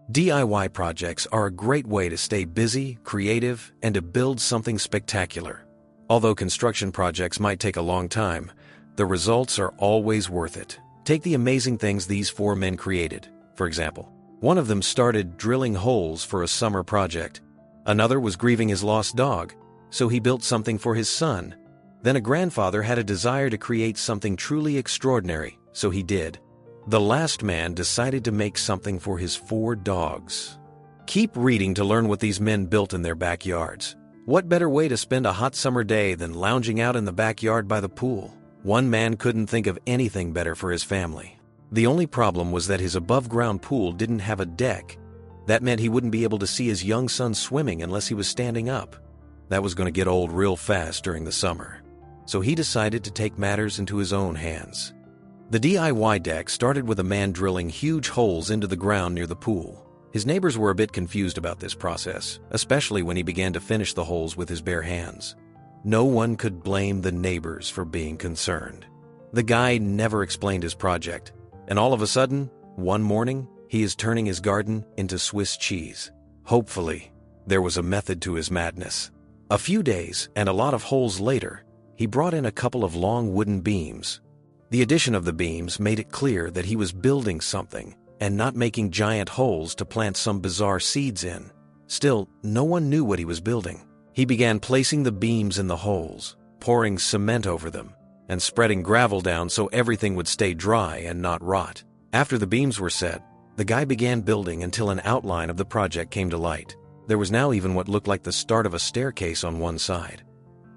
DIY projects are a great way to stay busy, creative, and to build something spectacular. Although construction projects might take a long time, the results are always worth it. Take the amazing things these four men created. For example, one of them started drilling holes for a summer project. Another was grieving his lost dog, so he built something for his son. Then a grandfather had a desire to create something truly extraordinary, so he did. The last man decided to make something for his 4 dogs. Keep reading to learn what these men built in their backyards. What better way to spend a hot summer day than lounging out in the backyard by the pool? One man couldn't think of anything better for his family. The only problem was that his above-ground pool didn't have a deck. That meant he wouldn't be able to see his young son swimming unless he was standing up. That was going to get old real fast during the summer. So he decided to take matters into his own hands. The DIY deck started with a man drilling huge holes into the ground near the pool. His neighbors were a bit confused about this process, especially when he began to finish the holes with his bare hands. No one could blame the neighbors for being concerned. The guy never explained his project, and all of a sudden, one morning, he is turning his garden into Swiss cheese. Hopefully, there was a method to his madness. A few days and a lot of holes later, he brought in a couple of long wooden beams. The addition of the beams made it clear that he was building something and not making giant holes to plant some bizarre seeds in. Still, no one knew what he was building. He began placing the beams in the holes, pouring cement over them, and spreading gravel down so everything would stay dry and not rot. After the beams were set, the guy began building until an outline of the project came to light. There was now even what looked like the start of a staircase on one side.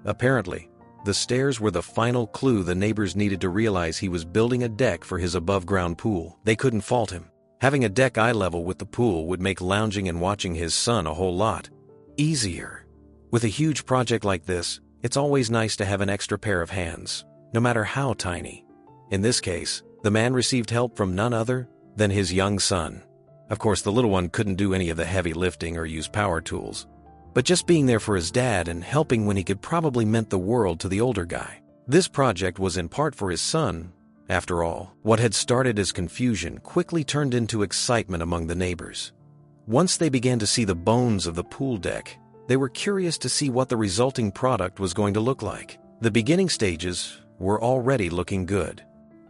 Apparently, the stairs were the final clue the neighbors needed to realize he was building a deck for his above-ground pool. They couldn't fault him. Having a deck eye level with the pool would make lounging and watching his son a whole lot easier. With a huge project like this, it's always nice to have an extra pair of hands, no matter how tiny. In this case, the man received help from none other than his young son. Of course, the little one couldn't do any of the heavy lifting or use power tools. But just being there for his dad and helping when he could probably meant the world to the older guy. This project was in part for his son. After all, what had started as confusion quickly turned into excitement among the neighbors. Once they began to see the bones of the pool deck, they were curious to see what the resulting product was going to look like. The beginning stages were already looking good.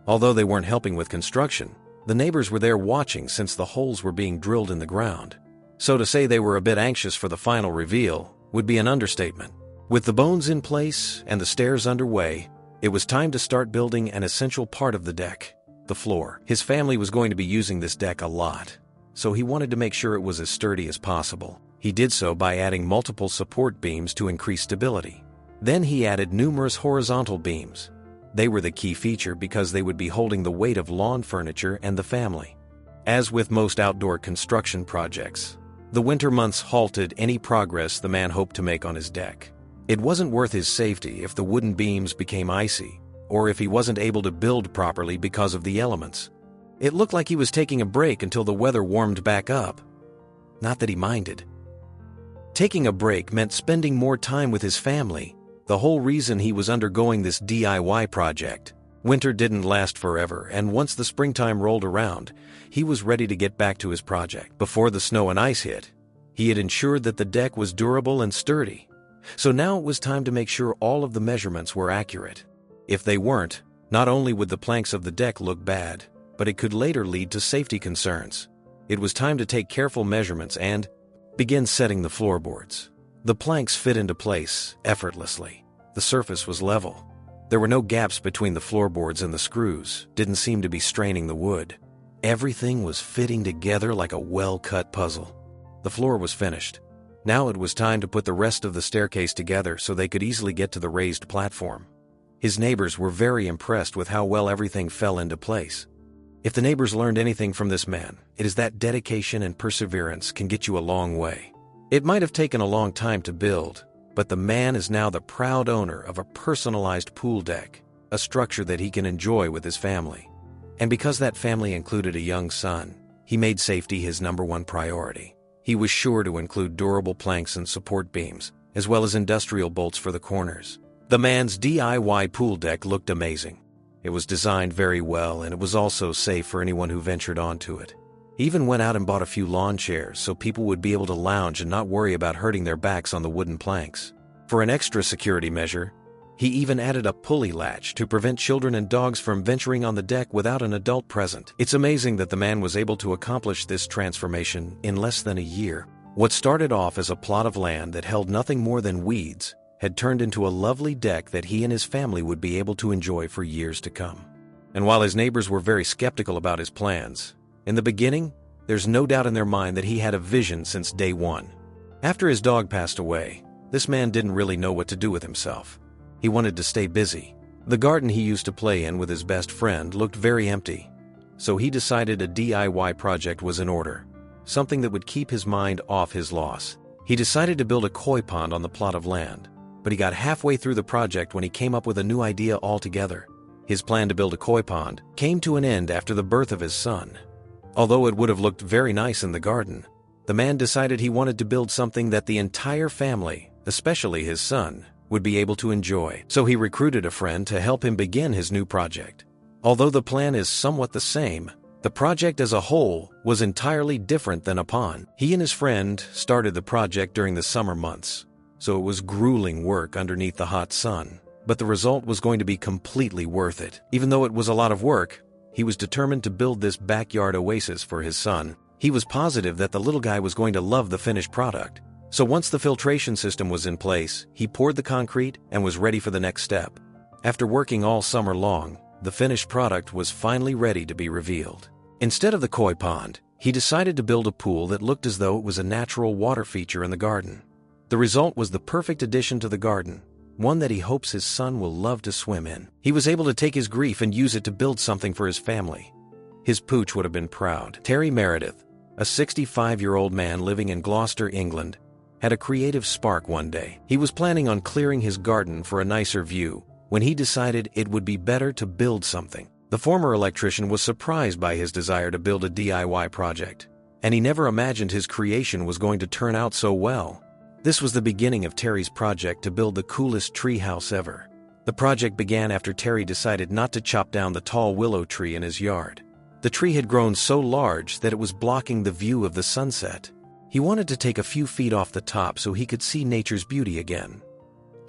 Although they weren't helping with construction, the neighbors were there watching since the holes were being drilled in the ground. So to say they were a bit anxious for the final reveal would be an understatement. With the bones in place and the stairs underway, it was time to start building an essential part of the deck, the floor. His family was going to be using this deck a lot, so he wanted to make sure it was as sturdy as possible. He did so by adding multiple support beams to increase stability. Then he added numerous horizontal beams. They were the key feature because they would be holding the weight of lawn furniture and the family. As with most outdoor construction projects, the winter months halted any progress the man hoped to make on his deck. It wasn't worth his safety if the wooden beams became icy, or if he wasn't able to build properly because of the elements. It looked like he was taking a break until the weather warmed back up. Not that he minded. Taking a break meant spending more time with his family, the whole reason he was undergoing this DIY project. Winter didn't last forever, and once the springtime rolled around, he was ready to get back to his project. Before the snow and ice hit, he had ensured that the deck was durable and sturdy. So now it was time to make sure all of the measurements were accurate. If they weren't, not only would the planks of the deck look bad, but it could later lead to safety concerns. It was time to take careful measurements and begin setting the floorboards. The planks fit into place effortlessly. The surface was level. There were no gaps between the floorboards, and the screws didn't seem to be straining the wood. Everything was fitting together like a well-cut puzzle. The floor was finished. Now it was time to put the rest of the staircase together so they could easily get to the raised platform. His neighbors were very impressed with how well everything fell into place. If the neighbors learned anything from this man, it is that dedication and perseverance can get you a long way. It might have taken a long time to build, but the man is now the proud owner of a personalized pool deck, a structure that he can enjoy with his family. And because that family included a young son, he made safety his #1 priority. He was sure to include durable planks and support beams, as well as industrial bolts for the corners. The man's DIY pool deck looked amazing. It was designed very well, and it was also safe for anyone who ventured onto it. He even went out and bought a few lawn chairs so people would be able to lounge and not worry about hurting their backs on the wooden planks. For an extra security measure, he even added a pulley latch to prevent children and dogs from venturing on the deck without an adult present. It's amazing that the man was able to accomplish this transformation in less than a year. What started off as a plot of land that held nothing more than weeds had turned into a lovely deck that he and his family would be able to enjoy for years to come. And while his neighbors were very skeptical about his plans, in the beginning, there's no doubt in their mind that he had a vision since day one. After his dog passed away, this man didn't really know what to do with himself. He wanted to stay busy. The garden he used to play in with his best friend looked very empty, so he decided a DIY project was in order, something that would keep his mind off his loss. He decided to build a koi pond on the plot of land, but he got halfway through the project when he came up with a new idea altogether. His plan to build a koi pond came to an end after the birth of his son. Although it would have looked very nice in the garden, the man decided he wanted to build something that the entire family, especially his son, would be able to enjoy. So he recruited a friend to help him begin his new project. Although the plan is somewhat the same, the project as a whole was entirely different than a pond. He and his friend started the project during the summer months, so it was grueling work underneath the hot sun. But the result was going to be completely worth it. Even though it was a lot of work, he was determined to build this backyard oasis for his son. He was positive that the little guy was going to love the finished product. So once the filtration system was in place, he poured the concrete and was ready for the next step. After working all summer long, the finished product was finally ready to be revealed. Instead of the koi pond, he decided to build a pool that looked as though it was a natural water feature in the garden. The result was the perfect addition to the garden, one that he hopes his son will love to swim in. He was able to take his grief and use it to build something for his family. His pooch would have been proud. Terry Meredith, a 65-year-old man living in Gloucester, England, had a creative spark one day. He was planning on clearing his garden for a nicer view when he decided it would be better to build something. The former electrician was surprised by his desire to build a DIY project, and he never imagined his creation was going to turn out so well. This was the beginning of Terry's project to build the coolest tree house ever. The project began after Terry decided not to chop down the tall willow tree in his yard. The tree had grown so large that it was blocking the view of the sunset. He wanted to take a few feet off the top so he could see nature's beauty again.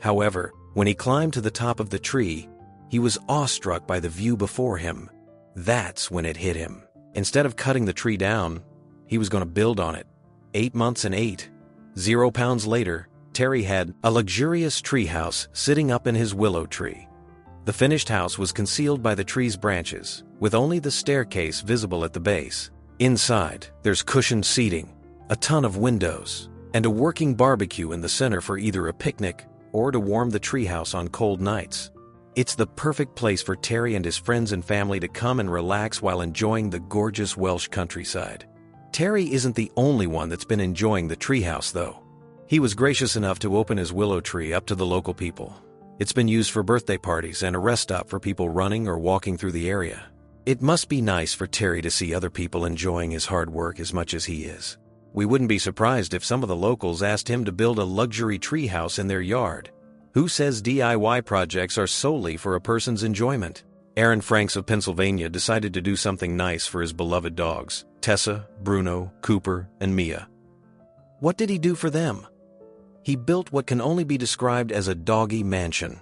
However, when he climbed to the top of the tree, he was awestruck by the view before him. That's when it hit him. Instead of cutting the tree down, he was going to build on it. 8 months and 0 pounds later, Terry had a luxurious treehouse sitting up in his willow tree. The finished house was concealed by the tree's branches, with only the staircase visible at the base. Inside, there's cushioned seating, a ton of windows, and a working barbecue in the center for either a picnic or to warm the treehouse on cold nights. It's the perfect place for Terry and his friends and family to come and relax while enjoying the gorgeous Welsh countryside. Terry isn't the only one that's been enjoying the treehouse, though. He was gracious enough to open his willow tree up to the local people. It's been used for birthday parties and a rest stop for people running or walking through the area. It must be nice for Terry to see other people enjoying his hard work as much as he is. We wouldn't be surprised if some of the locals asked him to build a luxury treehouse in their yard. Who says DIY projects are solely for a person's enjoyment? Aaron Franks of Pennsylvania decided to do something nice for his beloved dogs, Tessa, Bruno, Cooper, and Mia. What did he do for them? He built what can only be described as a doggy mansion.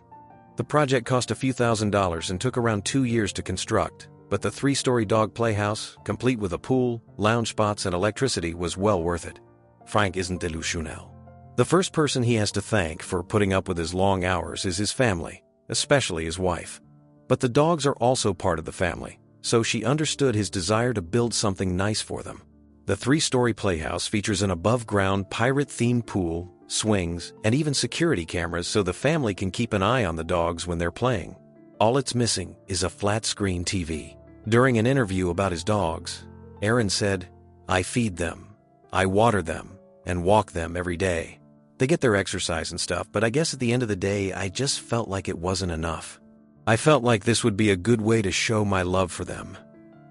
The project cost a few $1,000s and took around 2 years to construct, but the 3-story dog playhouse, complete with a pool, lounge spots, and electricity, was well worth it. Frank isn't delusional. The first person he has to thank for putting up with his long hours is his family, especially his wife. But the dogs are also part of the family, so she understood his desire to build something nice for them. The 3-story playhouse features an above-ground pirate-themed pool, swings, and even security cameras so the family can keep an eye on the dogs when they're playing. All it's missing is a flat-screen TV. During an interview about his dogs, Aaron said, "I feed them, I water them, and walk them every day. They get their exercise and stuff, but I guess at the end of the day, I just felt like it wasn't enough. I felt like this would be a good way to show my love for them.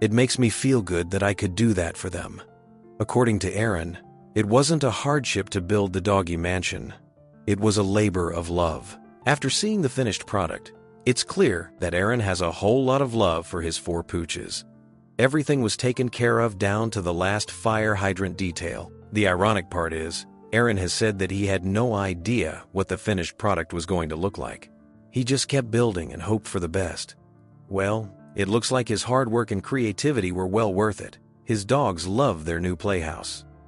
It makes me feel good that I could do that for them." According to Aaron, it wasn't a hardship to build the doggy mansion. It was a labor of love. After seeing the finished product, it's clear that Aaron has a whole lot of love for his 4 pooches. Everything was taken care of down to the last fire hydrant detail. The ironic part is, Aaron has said that he had no idea what the finished product was going to look like. He just kept building and hoped for the best. Well, it looks like his hard work and creativity were well worth it. His dogs love their new playhouse.